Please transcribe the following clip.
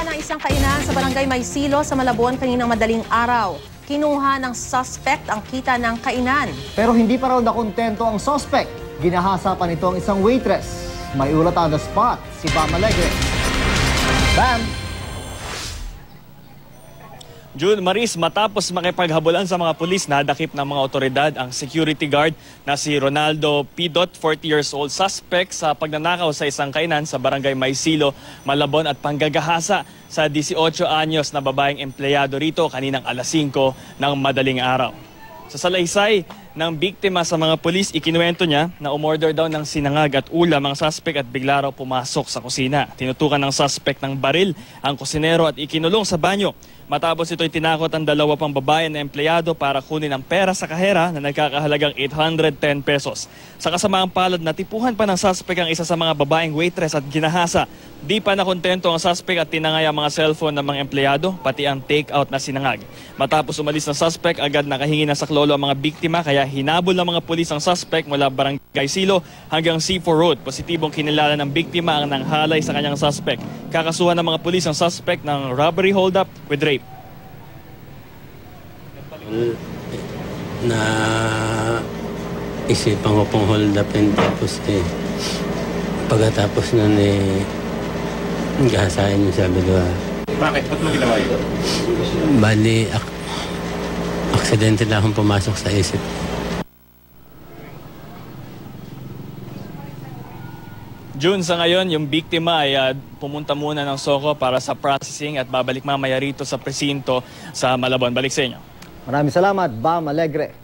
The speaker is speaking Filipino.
Nabomba ng isang kainan sa barangay Maysilo sa Malabon kaninang madaling araw. Kinuha ng suspect ang kita ng kainan. Pero hindi pa raw nakontento ang suspect. Ginahasa pa nito ang isang waitress. May ulat on the spot, si Bam Alegre. Bam! June Maris, matapos makipaghabulan sa mga pulis, nadakip ng mga otoridad ang security guard na si Ronaldo Pidot, 40 years old, suspect sa pagnanakaw sa isang kainan sa barangay Maysilo, Malabon at panggagahasa sa 18 anyos na babaeng empleyado rito kaninang alas 5 ng madaling araw. Sa salaysay ng biktima sa mga pulis, ikinuwento niya na umorder daw ng sinangag at ulam ang suspect at bigla raw pumasok sa kusina. Tinutukan ng suspect ng baril ang kusinero at ikinulong sa banyo. Matapos ito'y tinakot ang dalawa pang babae na empleyado para kunin ang pera sa kahera na nagkakahalagang 810 pesos. Sa kasamaang palad, natipuhan pa ng suspect ang isa sa mga babaeng waitress at ginahasa. Di pa nakontento ang suspect at tinangay ang mga cellphone ng mga empleyado, pati ang take-out na sinangag. Matapos umalis ng suspect, agad nakahingi ng saklolo ang mga biktima kaya hinabol ng mga pulis ang suspect mula barangay Silo hanggang C4 Road. Positibong kinilala ng biktima ang nanghalay sa kanyang suspect. Kakasuhan ng mga pulis ang suspect ng robbery hold-up with rape. Na isipan ko pong hold up and tapos pagkatapos nun gahasain yung sabi ko. Bakit? Ba't mo ginawa ito? Bali, aksidente lang akong pumasok sa isip. June, sa ngayon, yung biktima ay pumunta muna ng Soko para sa processing at babalik mamaya rito sa presinto sa Malabon. Balik sa inyo. Maraming salamat, Bam Alegre.